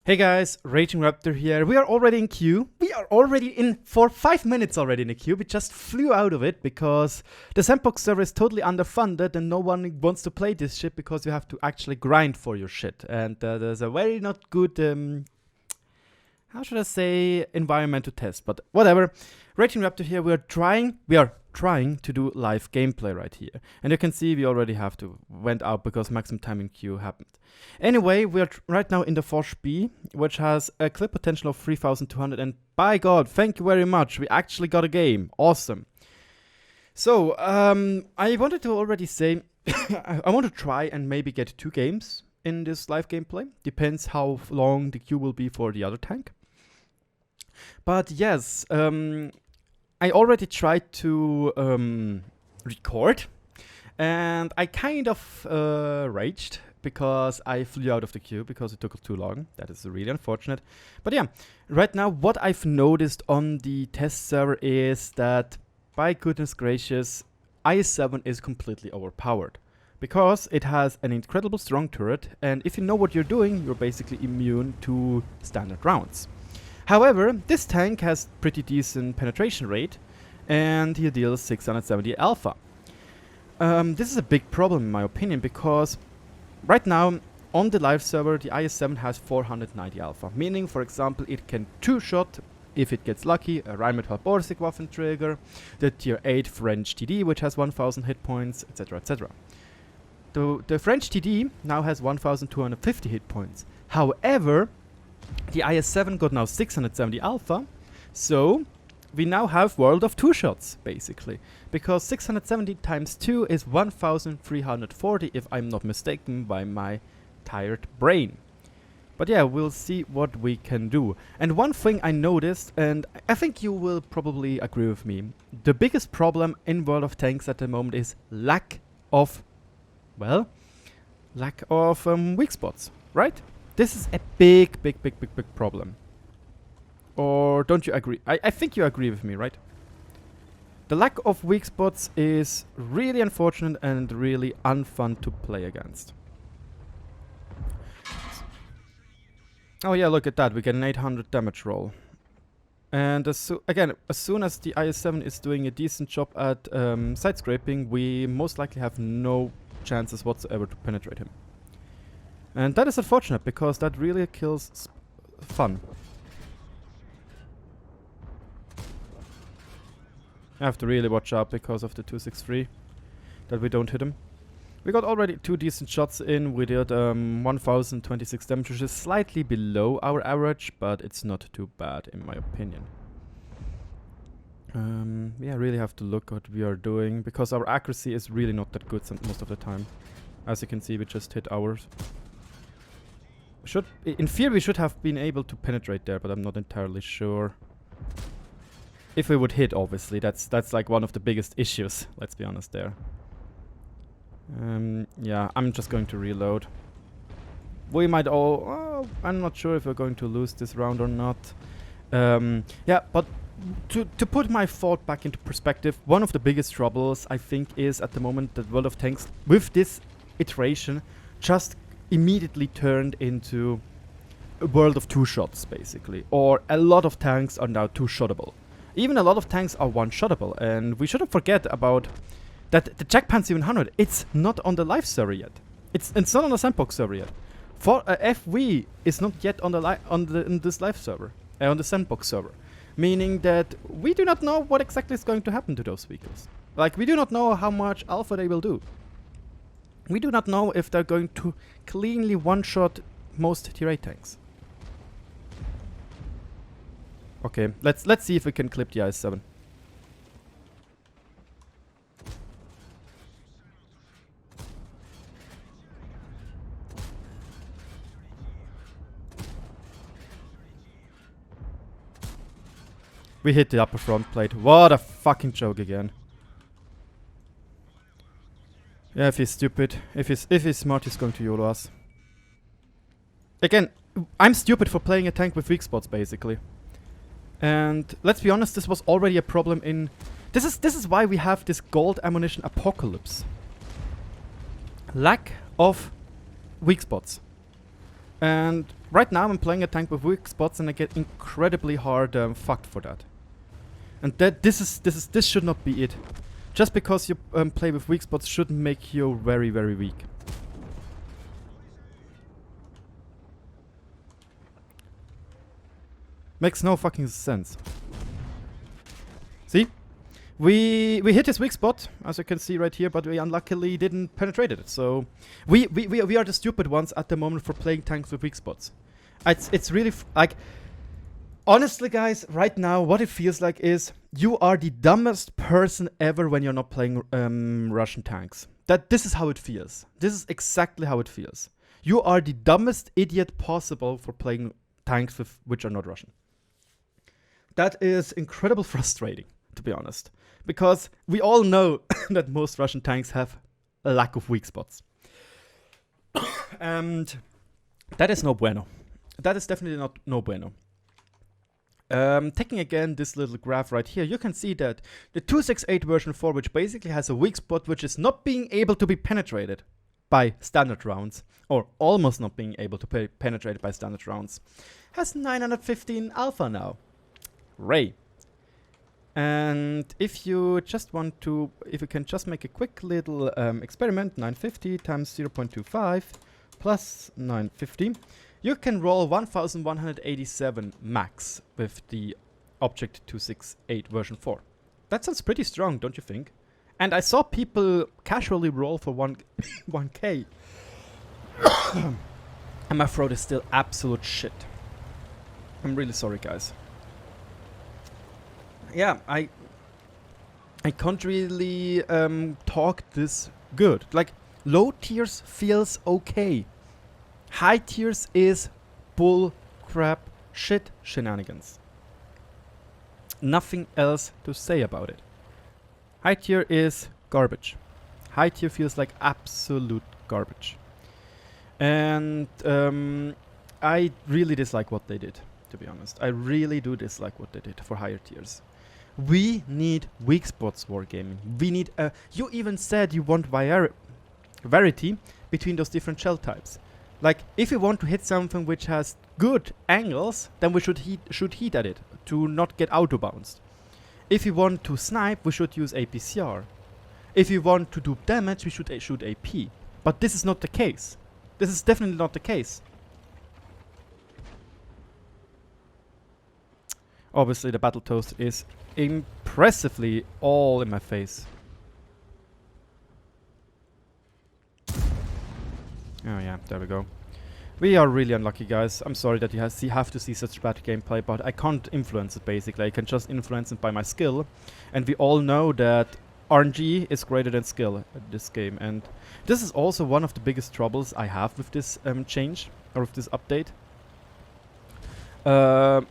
Hey guys, RagingRaptor here. We are already in queue. We are already in for 5 minutes already in the queue. We just flew out of it because the Sandbox server is totally underfunded and no one wants to play this shit because you have to actually grind for your shit. And there's a very not good, how should I say, environment to test. But whatever. RagingRaptor here. We are trying to do live gameplay right here. And you can see we already went out because maximum time in queue happened. Anyway, we are right now in the Foch B, which has a clip potential of 3,200, and by God, thank you very much, we actually got a game. Awesome. So, I wanted to already say, I want to try and maybe get 2 games in this live gameplay. Depends how long the queue will be for the other tank. But yes, I already tried to record, and I kind of raged because I flew out of the queue because it took too long. That is really unfortunate. But yeah, right now what I've noticed on the test server is that, by goodness gracious, IS-7 is completely overpowered. Because it has an incredible strong turret, and if you know what you're doing, you're basically immune to standard rounds. However, this tank has pretty decent penetration rate, and he deals 670 alpha. This is a big problem in my opinion, because right now on the live server the IS-7 has 490 alpha, meaning, for example, it can 2-shot, if it gets lucky, a Rheinmetall Borsig Waffentrigger, the tier 8 French TD, which has 1000 hit points, etc, etc. The French TD now has 1250 hit points. However, the IS-7 got now 670 alpha, so we now have world of 2 shots, basically. Because 670 times 2 is 1340, if I'm not mistaken by my tired brain. But yeah, we'll see what we can do. And one thing I noticed, and I think you will probably agree with me, the biggest problem in World of Tanks at the moment is lack of weak spots, right? This is a big problem. Or don't you agree? I think you agree with me, right? The lack of weak spots is really unfortunate and really unfun to play against. Oh yeah, look at that. We get an 800 damage roll. And as soon as the IS-7 is doing a decent job at side scraping, we most likely have no chances whatsoever to penetrate him. And that is unfortunate, because that really kills fun. I have to really watch out because of the 263, that we don't hit him. We got already 2 decent shots in. We did 1026 damage, which is slightly below our average, but it's not too bad in my opinion. Yeah, I really have to look what we are doing, because our accuracy is really not that good most of the time. As you can see, we just hit ours. In theory, we should have been able to penetrate there, but I'm not entirely sure. If we would hit, obviously, that's like one of the biggest issues. Let's be honest there. Yeah, I'm just going to reload. We might I'm not sure if we're going to lose this round or not. Yeah, but to put my thought back into perspective, one of the biggest troubles I think is at the moment that World of Tanks, with this iteration, just immediately turned into a world of 2 shots, basically. Or a lot of tanks are now 2-shottable. Even a lot of tanks are 1-shottable, and we shouldn't forget about that the Jackpan 700, it's not on the live server yet. It's not on the Sandbox server yet. For FV is not yet on this live server, on the Sandbox server. Meaning that we do not know what exactly is going to happen to those vehicles. Like, we do not know how much alpha they will do. We do not know if they're going to cleanly 1-shot most tier 8 tanks. Okay, let's see if we can clip the IS-7. We hit the upper front plate. What a fucking joke again. Yeah, if he's stupid, if he's smart, he's going to YOLO us. Again, I'm stupid for playing a tank with weak spots, basically. And let's be honest, this was already a problem in... This is why we have this gold ammunition apocalypse. Lack of weak spots. And right now I'm playing a tank with weak spots and I get incredibly hard fucked for that. And this should not be it. Just because you play with weak spots shouldn't make you very, very weak. Makes no fucking sense. See? We hit his weak spot, as you can see right here, but we unluckily didn't penetrate it. So we are the stupid ones at the moment for playing tanks with weak spots. It's really like, honestly, guys, right now what it feels like is you are the dumbest person ever when you're not playing Russian tanks. This is how it feels. This is exactly how it feels. You are the dumbest idiot possible for playing tanks which are not Russian. That is incredibly frustrating, to be honest. Because we all know that most Russian tanks have a lack of weak spots. And that is no bueno. That is definitely not no bueno. Taking again this little graph right here, you can see that the 268 version 4, which basically has a weak spot which is not being able to be penetrated by standard rounds, or almost not being able to be penetrated by standard rounds, has 915 alpha now. Ray. And if you just want to, if you can just make a quick little experiment, 950 times 0.25 plus 950, you can roll 1187 max with the Object 268 version 4. That sounds pretty strong, don't you think? And I saw people casually roll for 1k. And my throat is still absolute shit. I'm really sorry, guys. Yeah, I can't really talk this good. Like, low tiers feels okay. High tiers is bull crap shit shenanigans. Nothing else to say about it. High tier is garbage. High tier feels like absolute garbage. And I really dislike what they did, to be honest. I really do dislike what they did for higher tiers. We need weak spots wargaming. We need you even said you want variety between those different shell types. Like, if you want to hit something which has good angles, then we should heat at it to not get auto-bounced. If you want to snipe, we should use APCR. If you want to do damage, we should shoot AP. But this is not the case. This is definitely not the case. Obviously, the battle toast is impressively all in my face. Oh yeah, there we go. We are really unlucky, guys. I'm sorry that you have to see such bad gameplay, but I can't influence it, basically. I can just influence it by my skill. And we all know that RNG is greater than skill at this game. And this is also one of the biggest troubles I have with this change, or with this update. The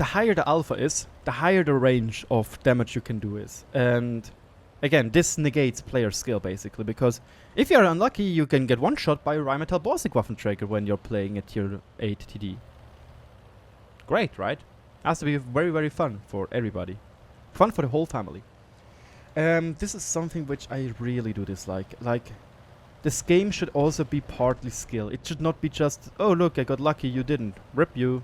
higher the alpha is, the higher the range of damage you can do is. And again, this negates player skill, basically, because if you're unlucky, you can get one shot by a Rheinmetall Borsig Waffenträger when you're playing a tier 8 TD. Great, right? Has to be very, very fun for everybody. Fun for the whole family. This is something which I really do dislike. Like, this game should also be partly skill. It should not be just, oh look, I got lucky, you didn't. Rip you.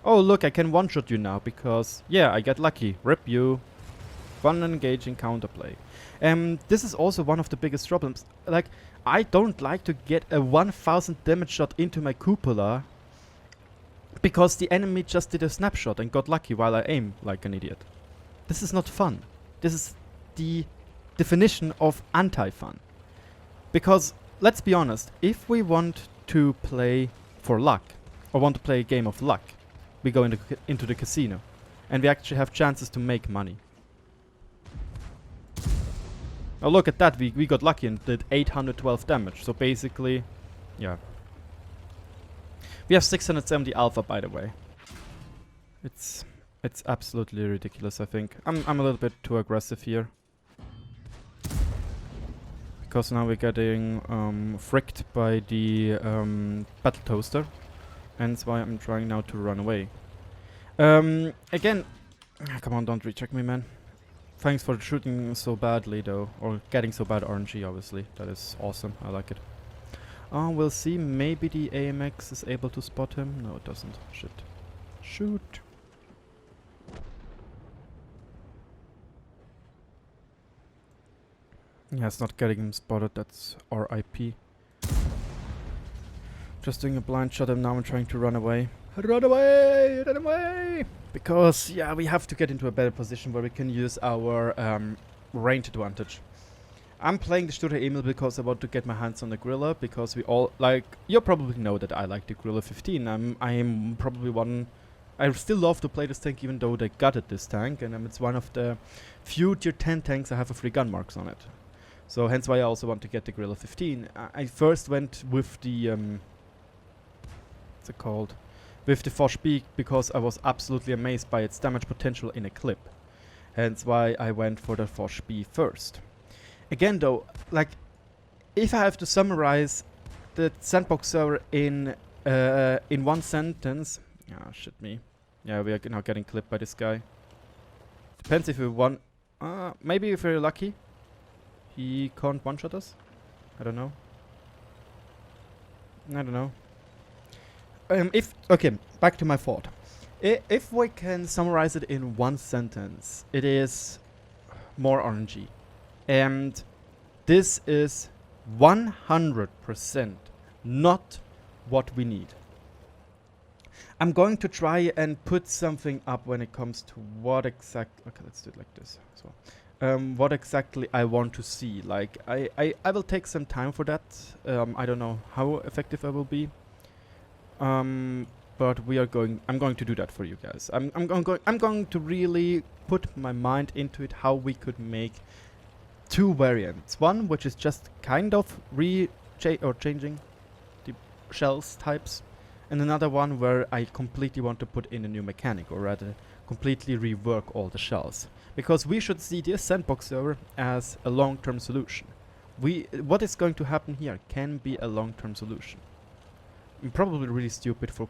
Oh look, I can one-shot you now because, yeah, I got lucky. Rip you. Fun and engaging counterplay. This is also one of the biggest problems. Like, I don't like to get a 1000 damage shot into my cupola because the enemy just did a snapshot and got lucky while I aim like an idiot. This is not fun. This is the definition of anti-fun. Because, let's be honest, if we want to play for luck, or want to play a game of luck, we go into the casino, and we actually have chances to make money. Oh, look at that, we got lucky and did 812 damage, so basically, yeah. We have 670 alpha, by the way. It's absolutely ridiculous, I think. I'm a little bit too aggressive here. Because now we're getting fricked by the battle toaster. And that's why I'm trying now to run away. Again, come on, don't recheck me, man. Thanks for shooting so badly, though. Or getting so bad RNG, obviously. That is awesome. I like it. Oh, we'll see. Maybe the AMX is able to spot him. No, it doesn't. Shit. Shoot. Yeah, it's not getting him spotted. That's RIP. Just doing a blind shot and now I'm trying to run away. Run away! Run away! Because, yeah, we have to get into a better position where we can use our range advantage. I'm playing the shooter Emil because I want to get my hands on the Gorilla, because we all, like, you probably know that I like the Gorilla 15. I'm probably one... I still love to play this tank even though they gutted this tank, and it's one of the few tier 10 tanks I have a free gun marks on it. So hence why I also want to get the Gorilla 15. I first went with the... what's it called? With the Foch because I was absolutely amazed by its damage potential in a clip. Hence why I went for the Foch first. Again though, like, if I have to summarize the Sandbox server in one sentence... Ah, shit me. Yeah, we are now getting clipped by this guy. Depends if we won... maybe if we're lucky. He can't one-shot us? I don't know. I don't know. Okay, back to my thought. If we can summarize it in one sentence, it is more RNG. And this is 100% not what we need. I'm going to try and put something up when it comes to what exactly... Okay, let's do it like this as well. What exactly I want to see. Like, I will take some time for that. I don't know how effective I will be. But we are going... I'm going to do that for you guys. I'm going to really put my mind into it, how we could make two variants. One which is just kind of changing the shells types, and another one where I completely want to put in a new mechanic, or rather completely rework all the shells, because we should see this Sandbox server as a long-term solution. What is going to happen here can be a long-term solution. I'm probably really stupid for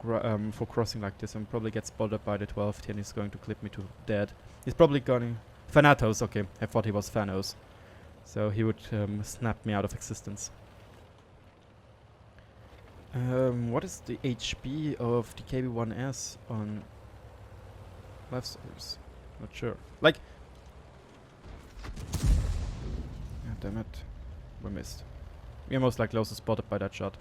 crossing like this, and probably get spotted by the 12th and he's going to clip me to dead. He's probably going... Thanatos, okay, I thought he was Thanos. So he would snap me out of existence. What is the HP of the KB1S on life servers? Not sure. Like... Yeah, damn it. We missed. We are most likely also spotted by that shot.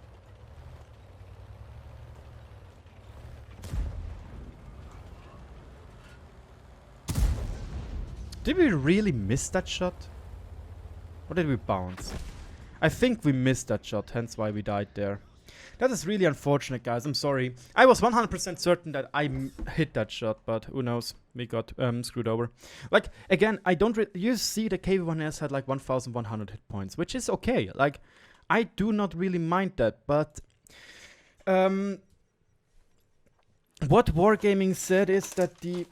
Did we really miss that shot? Or did we bounce? I think we missed that shot, hence why we died there. That is really unfortunate, guys. I'm sorry. I was 100% certain that I hit that shot, but who knows? We got screwed over. Like, again, I don't... You see the KV1S had like 1,100 hit points, which is okay. Like, I do not really mind that, but... what Wargaming said is that the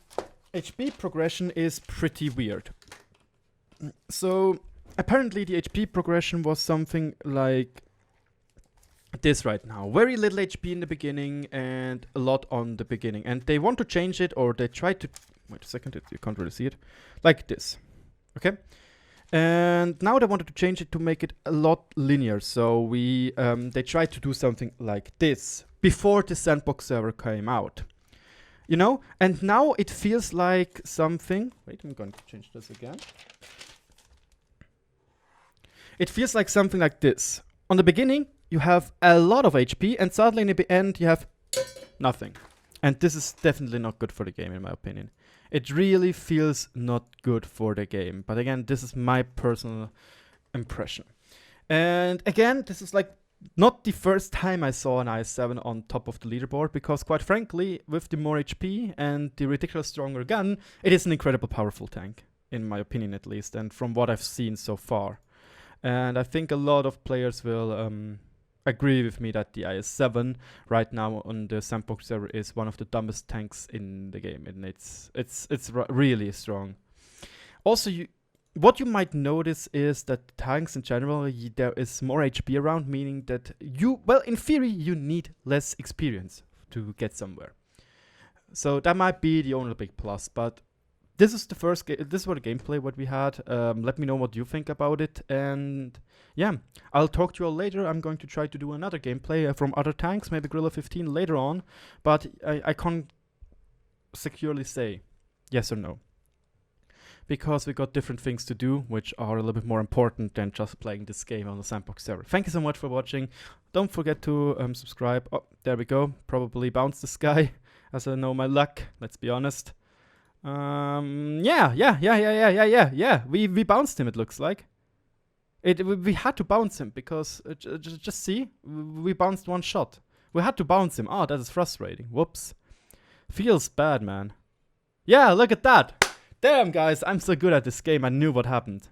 HP progression is pretty weird. So, apparently the HP progression was something like this right now. Very little HP in the beginning and a lot on the beginning. And they want to change it, or they try to... Wait a second, you can't really see it. Like this. Okay? And now they wanted to change it to make it a lot linear. So they tried to do something like this before the Sandbox server came out. You know? And now it feels like something... Wait, I'm going to change this again. It feels like something like this. On the beginning, you have a lot of HP, and suddenly in the end, you have nothing. And this is definitely not good for the game, in my opinion. It really feels not good for the game. But again, this is my personal impression. And again, this is like not the first time I saw an IS-7 on top of the leaderboard, because quite frankly, with the more HP and the ridiculous stronger gun, it is an incredible powerful tank, in my opinion at least, and from what I've seen so far. And I think a lot of players will agree with me that the IS-7 right now on the Sandbox server is one of the dumbest tanks in the game, and it's really strong. Also, what you might notice is that tanks in general, there is more HP around, meaning that well, in theory, you need less experience to get somewhere. So that might be the only big plus, but this is the first. This was the gameplay what we had. Let me know what you think about it, and yeah, I'll talk to you all later. I'm going to try to do another gameplay from other tanks, maybe Gorilla 15 later on, but I can't securely say yes or no, because we got different things to do, which are a little bit more important than just playing this game on the Sandbox server. Thank you so much for watching. Don't forget to subscribe. Oh, there we go. Probably bounce this guy, as I know my luck. Let's be honest. Yeah. We bounced him. It looks like. We had to bounce him because just see, we bounced one shot. We had to bounce him. Oh, that is frustrating. Whoops. Feels bad, man. Yeah, look at that. Damn, guys, I'm so good at this game. I knew what happened.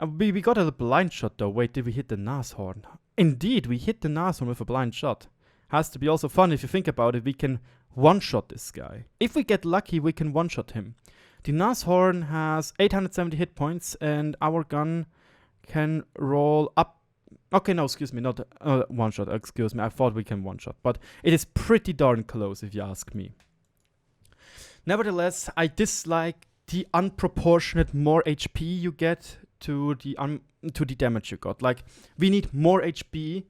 We got a blind shot, though. Wait, did we hit the nashorn? Indeed, we hit the nashorn with a blind shot. Has to be also fun if you think about it. We can one-shot this guy. If we get lucky, we can one-shot him. The nashorn has 870 hit points, and our gun can roll up. Okay, no, excuse me, not one-shot. Excuse me, I thought we can one-shot. But it is pretty darn close, if you ask me. Nevertheless, I dislike the unproportionate more HP you get to the damage you got. Like, we need more HP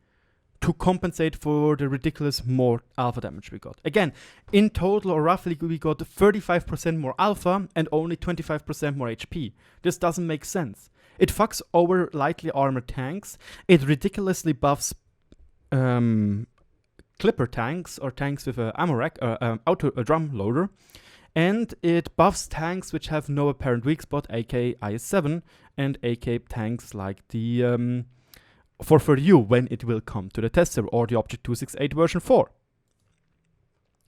to compensate for the ridiculous more alpha damage we got. Again, in total, or roughly, we got 35% more alpha and only 25% more HP. This doesn't make sense. It fucks over lightly armored tanks. It ridiculously buffs clipper tanks or tanks with a ammo rack, a drum loader. And it buffs tanks which have no apparent weak spot, aka IS-7, and aka tanks like the 430U when it will come to the test server, or the Object 268 version 4,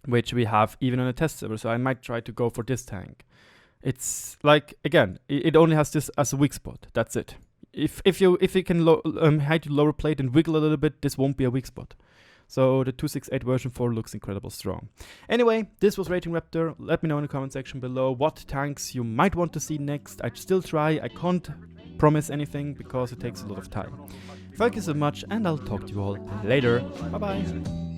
which we have even on a test server, so I might try to go for this tank. It's like, again, it only has this as a weak spot, that's it. If you can hide your lower plate and wiggle a little bit, this won't be a weak spot. So the 268 version 4 looks incredible strong. Anyway, this was RagingRaptor. Let me know in the comment section below what tanks you might want to see next. I'd still try. I can't promise anything because it takes a lot of time. Thank you so much, and I'll talk to you all later. Bye bye.